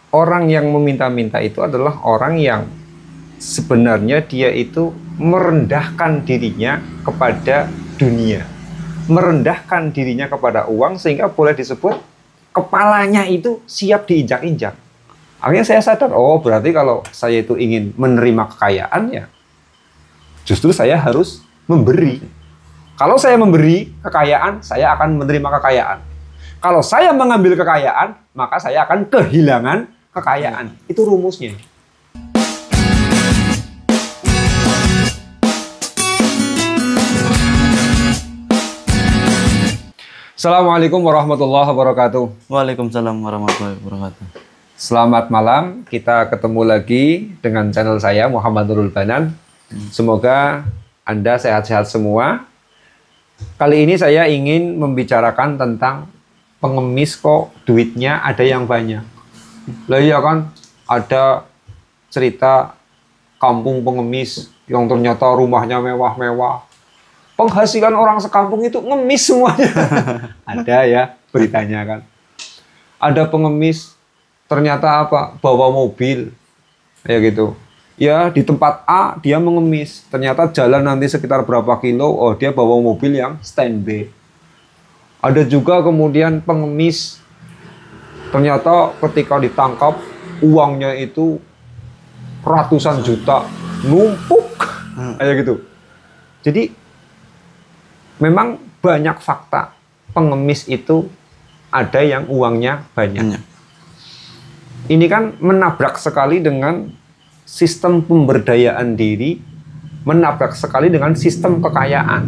orang yang meminta-minta itu adalah orang yang sebenarnya dia itu merendahkan dirinya kepada dunia, merendahkan dirinya kepada uang, sehingga boleh disebut kepalanya itu siap diinjak-injak. Akhirnya saya sadar, oh berarti kalau saya itu ingin menerima kekayaan, ya justru saya harus memberi. Kalau saya memberi kekayaan, saya akan menerima kekayaan. Kalau saya mengambil kekayaan, maka saya akan kehilangan kekayaan. Itu rumusnya. Assalamualaikum warahmatullahi wabarakatuh. Waalaikumsalam warahmatullahi wabarakatuh. Selamat malam, kita ketemu lagi dengan channel saya Muhammad Nurul Banan. Semoga Anda sehat-sehat semua. Kali ini saya ingin membicarakan tentang pengemis kok duitnya ada yang banyak. Lah iya kan, ada cerita kampung pengemis yang ternyata rumahnya mewah-mewah. Penghasilan orang sekampung itu ngemis semuanya. Ada ya beritanya kan. Ada pengemis ternyata apa? Bawa mobil. Ya gitu. Ya di tempat A dia mengemis. Ternyata jalan nanti sekitar berapa kilo, oh dia bawa mobil yang stand B. Ada juga kemudian pengemis ternyata ketika ditangkap uangnya itu ratusan juta, numpuk. Kayak gitu. Jadi memang banyak fakta pengemis itu ada yang uangnya banyak. Ini kan menabrak sekali dengan sistem pemberdayaan diri, menabrak sekali dengan sistem kekayaan.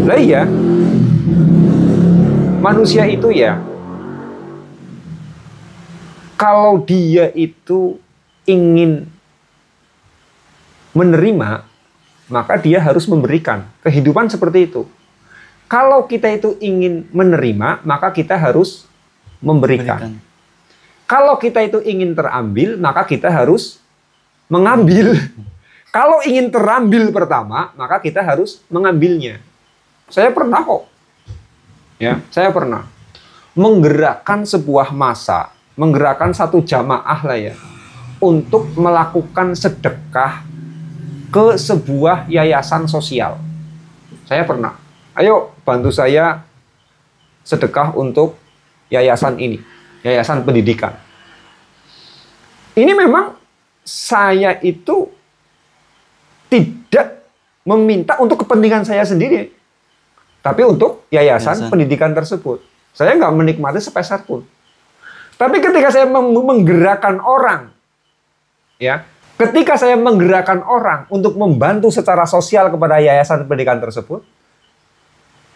Lah iya, manusia itu ya, kalau dia itu ingin menerima, maka dia harus memberikan. Kehidupan seperti itu. Kalau kita itu ingin menerima, maka kita harus memberikan. Kalau kita itu ingin terambil, maka kita harus mengambil. Kalau ingin terambil pertama, maka kita harus mengambilnya. Saya pernah kok. Ya, saya pernah menggerakkan sebuah massa, menggerakkan satu jamaah lah ya, untuk melakukan sedekah ke sebuah yayasan sosial. Saya pernah. Ayo bantu saya sedekah untuk yayasan ini, yayasan pendidikan. Ini memang saya itu tidak meminta untuk kepentingan saya sendiri, tapi untuk yayasan pendidikan tersebut. Saya nggak menikmati sepeser pun. Tapi ketika saya menggerakkan orang, ya, ketika saya menggerakkan orang untuk membantu secara sosial kepada yayasan pendidikan tersebut,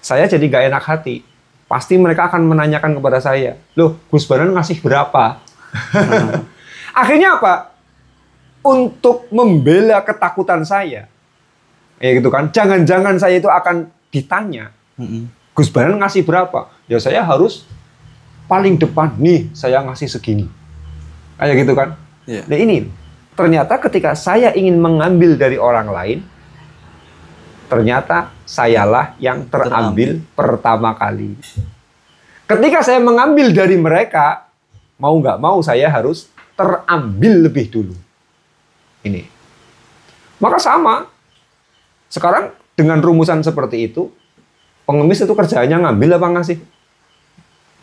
saya jadi gak enak hati. Pasti mereka akan menanyakan kepada saya, loh, Gus Banan ngasih berapa? Akhirnya apa? Untuk membela ketakutan saya, ya gitu kan? Jangan-jangan saya itu akan ditanya, Gus Banan ngasih berapa? Ya saya harus paling depan, nih saya ngasih segini. Kayak gitu kan? Yeah. Nah ini, ternyata ketika saya ingin mengambil dari orang lain, ternyata sayalah yang terambil pertama kali. Ketika saya mengambil dari mereka, mau nggak mau saya harus terambil lebih dulu. Ini. Maka sama. Sekarang dengan rumusan seperti itu, pengemis itu kerjaannya ngambil apa ngasih?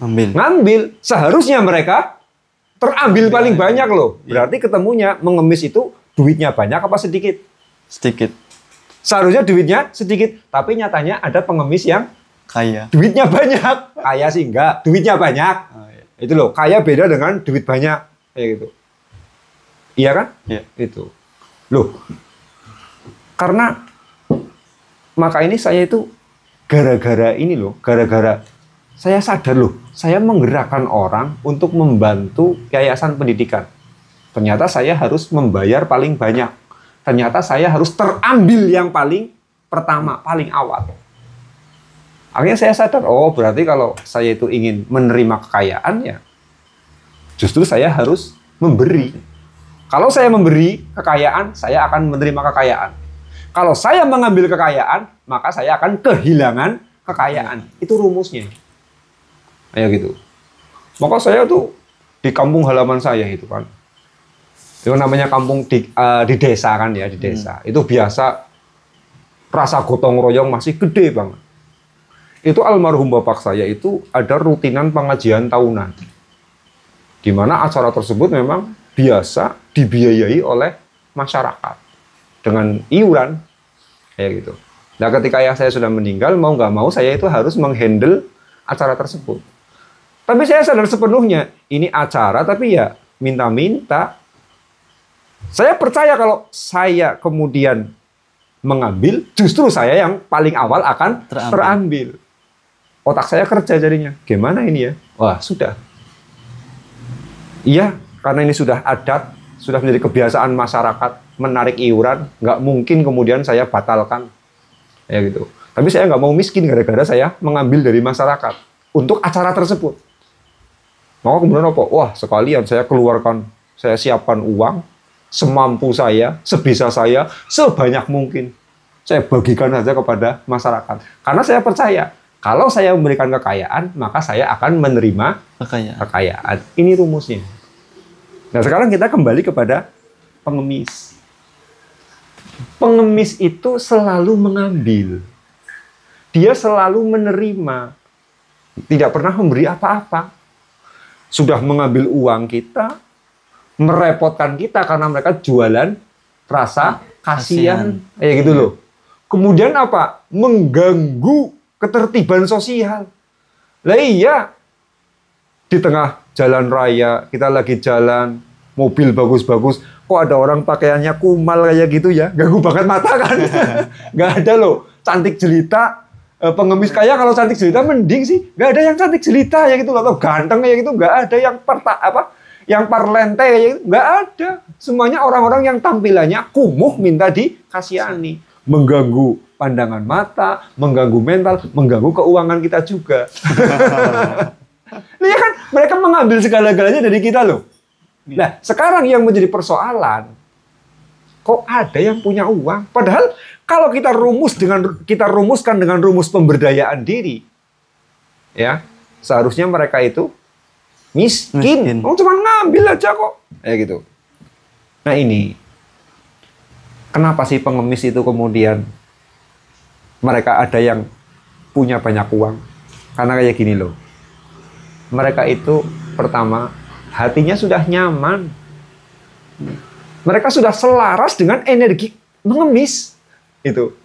Ngambil. Ngambil. Seharusnya mereka terambil paling banyak loh. Berarti ketemunya mengemis itu duitnya banyak apa sedikit? Sedikit. Seharusnya duitnya sedikit, tapi nyatanya ada pengemis yang Kaya. duitnya banyak. Kaya sih enggak, duitnya banyak. Oh, iya. Itu loh, kaya beda dengan duit banyak. Kayak gitu. Iya kan? Iya. Itu. Loh. Karena maka ini saya itu gara-gara ini loh, gara-gara saya sadar loh, saya menggerakkan orang untuk membantu yayasan pendidikan. Ternyata saya harus membayar paling banyak. Ternyata saya harus terambil yang paling pertama, paling awal. Akhirnya saya sadar, oh berarti kalau saya itu ingin menerima kekayaan, ya justru saya harus memberi. Kalau saya memberi kekayaan, saya akan menerima kekayaan. Kalau saya mengambil kekayaan, maka saya akan kehilangan kekayaan. Itu rumusnya. Kayak gitu. Maka saya tuh di kampung halaman saya itu kan. Itu namanya kampung di desa kan ya, di desa. Itu biasa rasa gotong royong masih gede banget. Itu almarhum bapak saya itu ada rutinan pengajian tahunan. Di mana acara tersebut memang biasa dibiayai oleh masyarakat dengan iuran kayak gitu. Nah, ketika ayah saya sudah meninggal, mau nggak mau saya itu harus menghandle acara tersebut. Tapi saya sadar sepenuhnya ini acara, tapi ya minta-minta. Saya percaya kalau saya kemudian mengambil, justru saya yang paling awal akan terambil. Otak saya kerja jadinya. Gimana ini ya? Wah, sudah. Iya, karena ini sudah adat, sudah menjadi kebiasaan masyarakat menarik iuran, nggak mungkin kemudian saya batalkan. Ya gitu. Tapi saya nggak mau miskin gara-gara saya mengambil dari masyarakat untuk acara tersebut. Maka kemudian apa? Wah, sekalian saya keluarkan, saya siapkan uang semampu saya, sebisa saya, sebanyak mungkin. Saya bagikan saja kepada masyarakat. Karena saya percaya, kalau saya memberikan kekayaan, maka saya akan menerima kekayaan. Ini rumusnya. Nah, sekarang kita kembali kepada pengemis. Pengemis itu selalu mengambil. Dia selalu menerima. Tidak pernah memberi apa-apa. Sudah mengambil uang kita, merepotkan kita karena mereka jualan rasa kasihan. Ya gitu loh. Kemudian apa? Mengganggu ketertiban sosial. Lah iya, di tengah jalan raya, kita lagi jalan, mobil bagus-bagus, kok ada orang pakaiannya kumal kayak gitu ya? Ganggu banget mata kan? Nggak ada loh, cantik jelita, pengemis kaya kalau cantik jelita mending sih. Nggak ada yang cantik jelita ya gitu, atau ganteng kayak gitu, nggak ada yang parlente kayak gitu, nggak ada. Semuanya orang-orang yang tampilannya kumuh minta dikasihani, mengganggu pandangan mata, mengganggu mental, mengganggu keuangan kita juga. Ini kan mereka mengambil segala-galanya dari kita loh. Nah, sekarang yang menjadi persoalan, kok ada yang punya uang? Padahal kalau kita rumuskan dengan rumus pemberdayaan diri, ya seharusnya mereka itu miskin. Oh, cuma ngambil aja kok, ya gitu. Nah ini, kenapa sih pengemis itu kemudian mereka ada yang punya banyak uang? Karena kayak gini loh. Mereka itu pertama, hatinya sudah nyaman. Mereka sudah selaras dengan energi mengemis. Itu.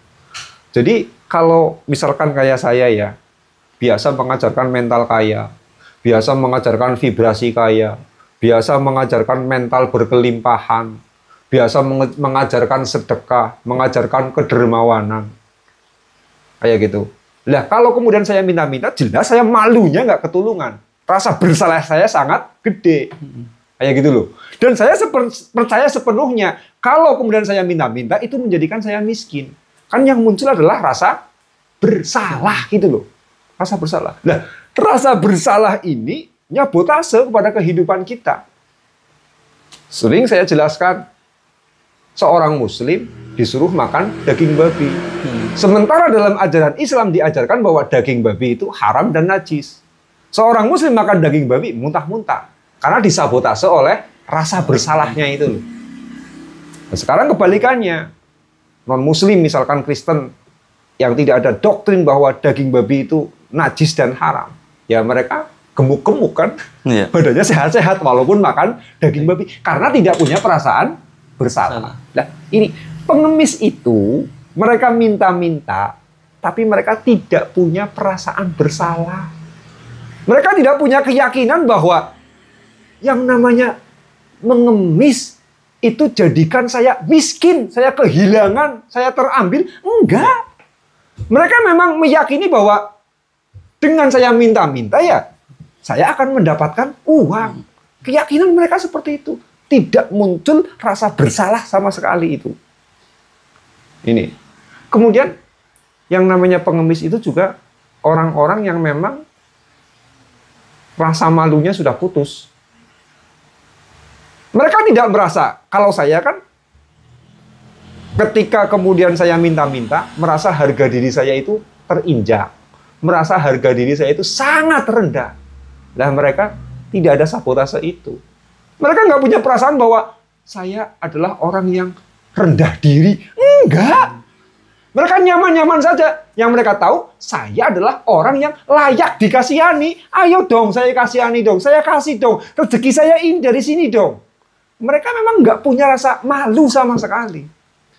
Jadi kalau misalkan kayak saya ya, biasa mengajarkan mental kaya, biasa mengajarkan vibrasi kaya, biasa mengajarkan mental berkelimpahan, biasa mengajarkan sedekah, mengajarkan kedermawanan. Kayak gitu. Lah kalau kemudian saya minta-minta, jelas saya malunya nggak ketulungan. Rasa bersalah saya sangat gede. Kayak gitu loh. Dan saya percaya sepenuhnya, kalau kemudian saya minta-minta, itu menjadikan saya miskin. Kan yang muncul adalah rasa bersalah gitu loh. Rasa bersalah. Nah, rasa bersalah ini nyabotase kepada kehidupan kita. Sering saya jelaskan, seorang muslim disuruh makan daging babi. Sementara dalam ajaran Islam diajarkan bahwa daging babi itu haram dan najis. Seorang muslim makan daging babi muntah-muntah. Karena disabotase oleh rasa bersalahnya itu loh. Nah, sekarang kebalikannya. Non-muslim misalkan Kristen yang tidak ada doktrin bahwa daging babi itu najis dan haram. Ya mereka gemuk-gemuk kan. Iya. Badannya sehat-sehat walaupun makan daging babi. Karena tidak punya perasaan bersalah. Nah, ini pengemis itu mereka minta-minta, tapi mereka tidak punya perasaan bersalah. Mereka tidak punya keyakinan bahwa yang namanya mengemis itu jadikan saya miskin, saya kehilangan, saya terambil. Enggak. Mereka memang meyakini bahwa dengan saya minta-minta ya, saya akan mendapatkan uang. Keyakinan mereka seperti itu. Tidak muncul rasa bersalah sama sekali itu. Ini. Kemudian yang namanya pengemis itu juga orang-orang yang memang rasa malunya sudah putus. Mereka tidak merasa, kalau saya kan ketika kemudian saya minta-minta, merasa harga diri saya itu terinjak. Merasa harga diri saya itu sangat rendah. Nah mereka Tidak ada sabotase itu. Mereka nggak punya perasaan bahwa saya adalah orang yang rendah diri. Enggak. Mereka nyaman-nyaman saja. Yang mereka tahu, saya adalah orang yang layak dikasihani. Ayo dong, saya kasihani dong. Saya kasih dong. Rezeki saya ini dari sini dong. Mereka memang nggak punya rasa malu sama sekali.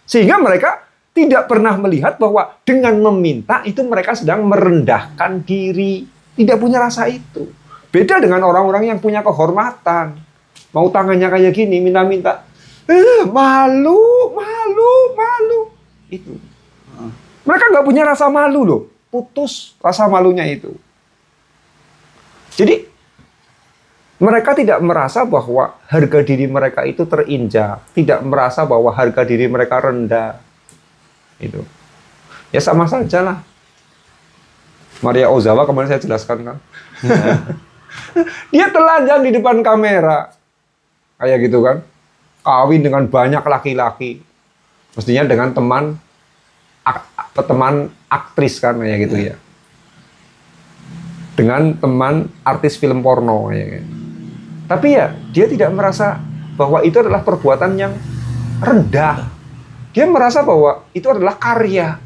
Sehingga mereka tidak pernah melihat bahwa dengan meminta itu mereka sedang merendahkan diri. Tidak punya rasa itu. Beda dengan orang-orang yang punya kehormatan. Mau tangannya kayak gini, minta-minta. Malu. Itu. Mereka nggak punya rasa malu loh. Putus rasa malunya itu. Jadi, mereka tidak merasa bahwa harga diri mereka itu terinjak. Tidak merasa bahwa harga diri mereka rendah. Itu. Ya sama saja lah. Maria Ozawa kemarin saya jelaskan kan. Dia telanjang di depan kamera. Kayak gitu kan. Kawin dengan banyak laki-laki. Mestinya dengan teman aktris kan kayak gitu ya. Dengan teman artis film porno kayak gitu. Tapi ya dia tidak merasa bahwa itu adalah perbuatan yang rendah. Dia merasa bahwa itu adalah karya.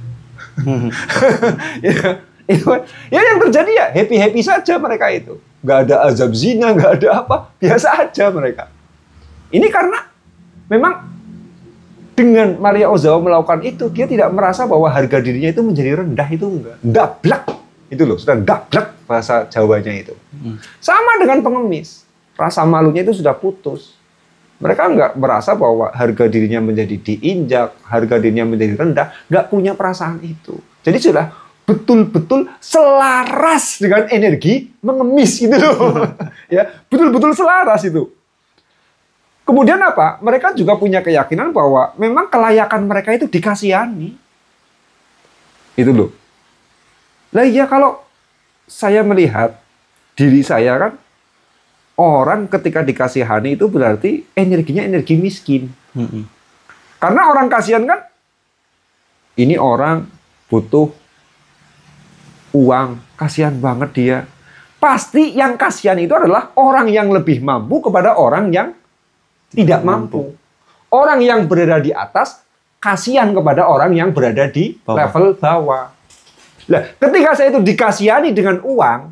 Ya yang terjadi ya happy-happy saja mereka itu. Nggak ada azab zina, nggak ada apa. Biasa aja mereka. Ini karena memang dengan Maria Ozawa melakukan itu, dia tidak merasa bahwa harga dirinya itu menjadi rendah, itu enggak. Dablek. Itu loh, sudah dablek bahasa Jawanya itu. Sama dengan pengemis. Rasa malunya itu sudah putus. Mereka enggak merasa bahwa harga dirinya menjadi diinjak, harga dirinya menjadi rendah, enggak punya perasaan itu. Jadi sudah betul-betul selaras dengan energi mengemis gitu loh. Ya, betul-betul selaras itu. Kemudian apa? Mereka juga punya keyakinan bahwa memang kelayakan mereka itu dikasihani. Itu loh. Lah iya kalau saya melihat diri saya kan, orang ketika dikasihani itu berarti energinya energi miskin. Karena orang kasihan kan, ini orang butuh uang, kasihan banget dia. Pasti yang kasihan itu adalah orang yang lebih mampu kepada orang yang tidak mampu. Orang yang berada di atas kasihan kepada orang yang berada di level bawah. Nah, ketika saya itu dikasihani dengan uang,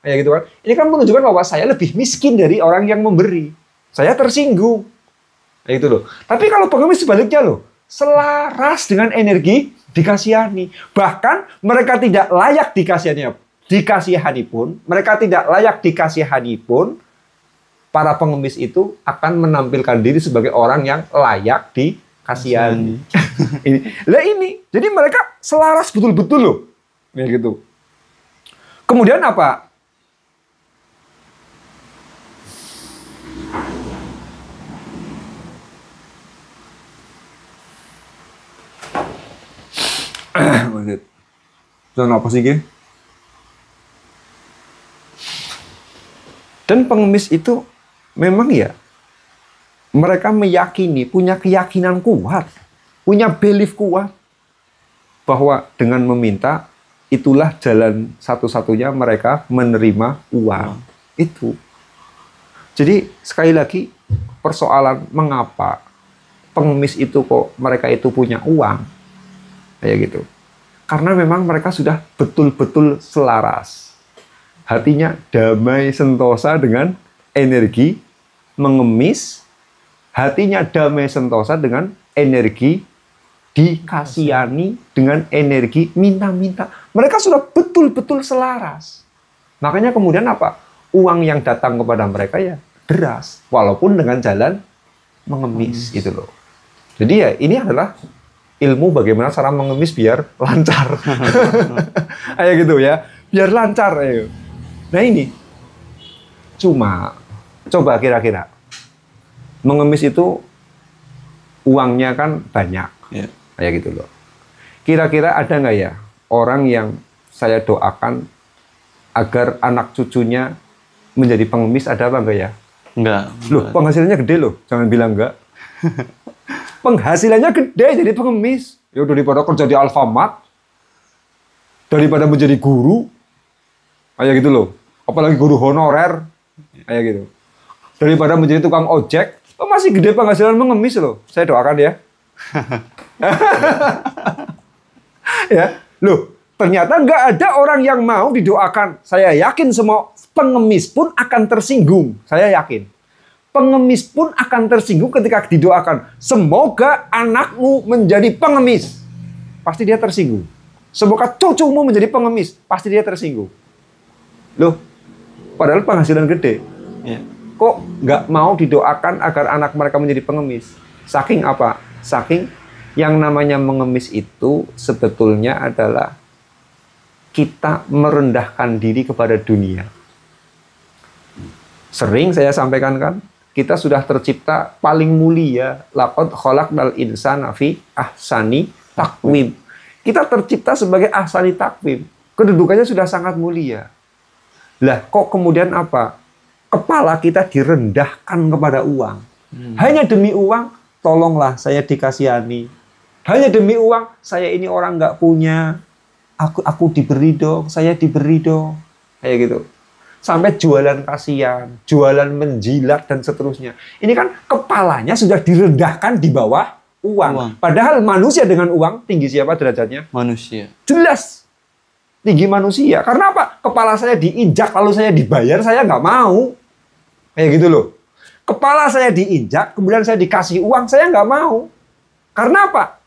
kayak gitu kan, ini kan menunjukkan bahwa saya lebih miskin dari orang yang memberi. Saya tersinggung. Kayak gitu loh. Tapi kalau pengemis sebaliknya loh, selaras dengan energi dikasihani. Bahkan mereka tidak layak dikasihani pun, mereka tidak layak dikasihani pun, para pengemis itu akan menampilkan diri sebagai orang yang layak dikasihani. ini. Jadi mereka selaras betul-betul loh. Ya gitu. Kemudian apa? Dan apa sih, Ge? Dan pengemis itu memang ya, mereka meyakini, punya keyakinan kuat, punya belief kuat, bahwa dengan meminta, itulah jalan satu-satunya mereka menerima uang. Itu. Jadi sekali lagi, persoalan mengapa pengemis itu kok mereka itu punya uang, kayak gitu. Karena memang mereka sudah betul-betul selaras. Hatinya damai sentosa dengan energi mengemis. Hatinya damai sentosa dengan energi dikasihani, dengan energi minta-minta. Mereka sudah betul-betul selaras. Makanya kemudian apa? Uang yang datang kepada mereka ya deras. Walaupun dengan jalan mengemis. Itu loh. Jadi ya ini adalah ilmu bagaimana cara mengemis biar lancar. Kayak gitu ya. Biar lancar. Ayo. Nah ini. Cuma, coba kira-kira. Mengemis itu uangnya kan banyak. Yeah. Kayak gitu loh. Kira-kira ada nggak ya orang yang saya doakan agar anak cucunya menjadi pengemis, ada apa enggak ya? Enggak. Loh, penghasilannya gede loh. Jangan bilang enggak. Penghasilannya gede jadi pengemis. Ya daripada kerja di Alfamart, daripada menjadi guru, kayak gitu loh. Apalagi guru honorer, Kayak gitu. Daripada menjadi tukang ojek, masih gede penghasilan mengemis loh. Saya doakan ya. Ya, loh, ternyata nggak ada orang yang mau didoakan. Saya yakin semua pengemis pun akan tersinggung. Saya yakin. Pengemis pun akan tersinggung ketika didoakan. Semoga anakmu menjadi pengemis. Pasti dia tersinggung. Semoga cucumu menjadi pengemis. Pasti dia tersinggung. Loh, padahal penghasilan gede. Ya. Kok nggak mau didoakan agar anak mereka menjadi pengemis? Saking apa? Saking yang namanya mengemis itu sebetulnya adalah kita merendahkan diri kepada dunia. Sering saya sampaikan kan, kita sudah tercipta paling mulia. Laqad khalaqnal insana fi ahsani taqwim. Kita tercipta sebagai ahsani taqwim. Kedudukannya sudah sangat mulia. Lah, kok kemudian apa? Kepala kita direndahkan kepada uang. Hanya demi uang, tolonglah saya dikasihani. Hanya demi uang, saya ini orang nggak punya. Aku diberi dong, saya diberi dong. Kayak gitu. Sampai jualan kasihan, jualan menjilat, dan seterusnya. Ini kan kepalanya sudah direndahkan di bawah uang. Padahal manusia dengan uang, tinggi siapa derajatnya? Manusia. Jelas. Tinggi manusia. Karena apa? Kepala saya diinjak, lalu saya dibayar, saya nggak mau. Kayak gitu loh. Kepala saya diinjak, kemudian saya dikasih uang, saya nggak mau. Karena apa?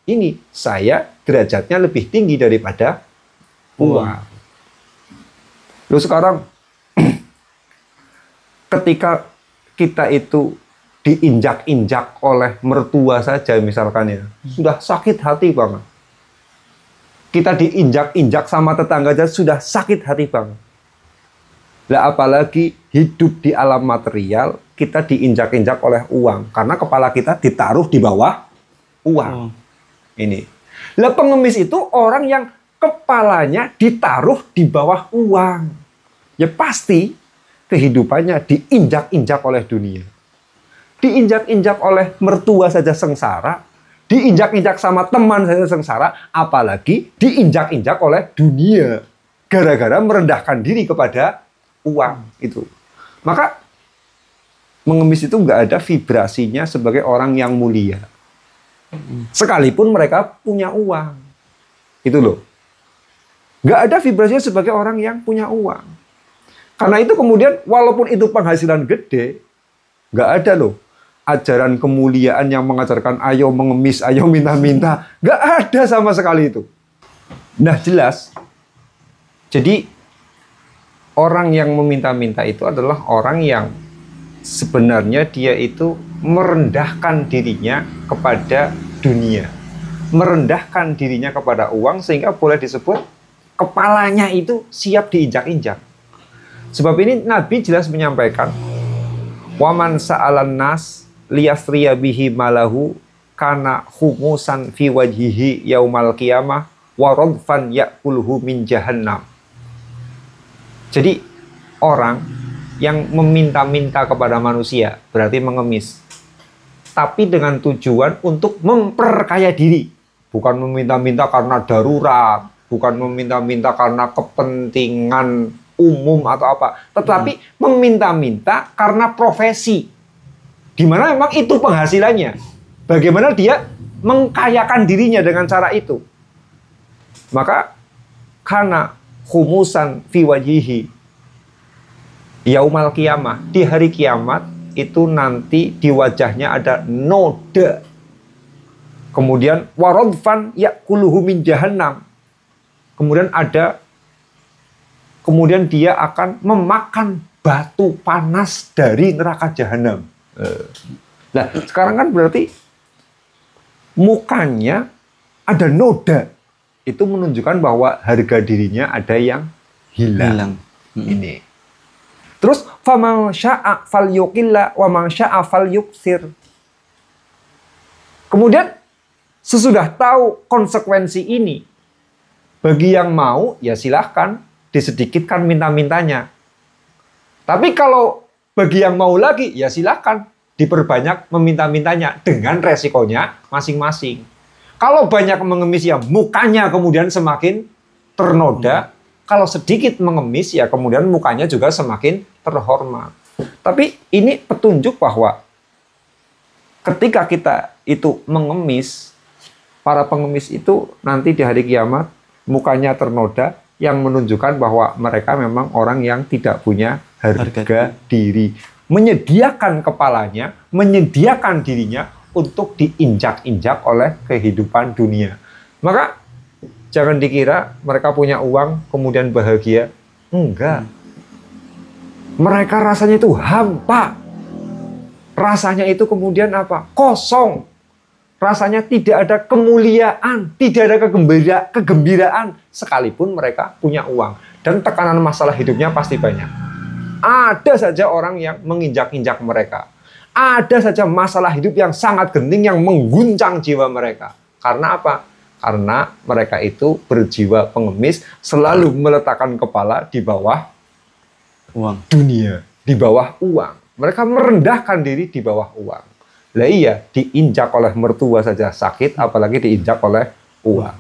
Ini, saya derajatnya lebih tinggi daripada uang. Loh sekarang, ketika kita itu diinjak-injak oleh mertua saja misalkan ya, sudah sakit hati banget. Kita diinjak-injak sama tetangga aja sudah sakit hati banget. Lah apalagi hidup di alam material, kita diinjak-injak oleh uang. Karena kepala kita ditaruh di bawah uang. Ini. Lah pengemis itu orang yang kepalanya ditaruh di bawah uang. Ya pasti kehidupannya diinjak-injak oleh dunia. Diinjak-injak oleh mertua saja sengsara. Diinjak-injak sama teman saja sengsara. Apalagi diinjak-injak oleh dunia. Gara-gara merendahkan diri kepada uang itu. Maka mengemis itu nggak ada vibrasinya sebagai orang yang mulia. Sekalipun mereka punya uang. Itu loh. Nggak ada vibrasinya sebagai orang yang punya uang. Karena itu kemudian walaupun itu penghasilan gede, nggak ada loh ajaran kemuliaan yang mengajarkan ayo mengemis, ayo minta-minta. Nggak ada sama sekali itu. Nah jelas. Jadi orang yang meminta-minta itu adalah orang yang sebenarnya dia itu merendahkan dirinya kepada dunia. Merendahkan dirinya kepada uang sehingga boleh disebut kepalanya itu siap diinjak-injak. Sebab ini Nabi jelas menyampaikan, "Waman sa'alan nas liyasriya bihi malahu kana khumusan fi wajhihi yaumal qiyamah wa radfan ya'kuluhu min jahannam." Jadi orang yang meminta-minta kepada manusia berarti mengemis. Tapi dengan tujuan untuk memperkaya diri. Bukan meminta-minta karena darurat, bukan meminta-minta karena kepentingan umum atau apa, tetapi meminta-minta karena profesi, di mana memang itu penghasilannya. Bagaimana dia mengkayakan dirinya dengan cara itu? Maka karena khumusan fi wajhihi yaumal qiyamah, di hari kiamat itu nanti di wajahnya ada noda. Kemudian waradfan ya'kuluhu min jahannam. Kemudian dia akan memakan batu panas dari neraka jahanam. Nah, sekarang kan berarti mukanya ada noda. Itu menunjukkan bahwa harga dirinya ada yang hilang. Ini. Terus faman syaa falyuqilla wa man syaa falyuksir. Kemudian sesudah tahu konsekuensi ini, bagi yang mau ya silahkan disedikitkan minta-mintanya. Tapi kalau bagi yang mau lagi, ya silakan diperbanyak meminta-mintanya dengan resikonya masing-masing. Kalau banyak mengemis ya mukanya kemudian semakin ternoda. Kalau sedikit mengemis ya kemudian mukanya juga semakin terhormat. Tapi ini petunjuk bahwa ketika kita itu mengemis, para pengemis itu nanti di hari kiamat mukanya ternoda yang menunjukkan bahwa mereka memang orang yang tidak punya harga diri. Menyediakan kepalanya, menyediakan dirinya untuk diinjak-injak oleh kehidupan dunia. Maka jangan dikira mereka punya uang kemudian bahagia. Enggak. Mereka rasanya itu hampa. Rasanya itu kemudian apa? Kosong. Rasanya tidak ada kemuliaan, tidak ada kegembiraan sekalipun mereka punya uang. Dan tekanan masalah hidupnya pasti banyak. Ada saja orang yang menginjak-injak mereka. Ada saja masalah hidup yang sangat genting yang mengguncang jiwa mereka. Karena apa? Karena mereka itu berjiwa pengemis, selalu meletakkan kepala di bawah Uang. dunia, di bawah uang. Mereka merendahkan diri di bawah uang. Lah iya, diinjak oleh mertua saja sakit, apalagi diinjak oleh uang.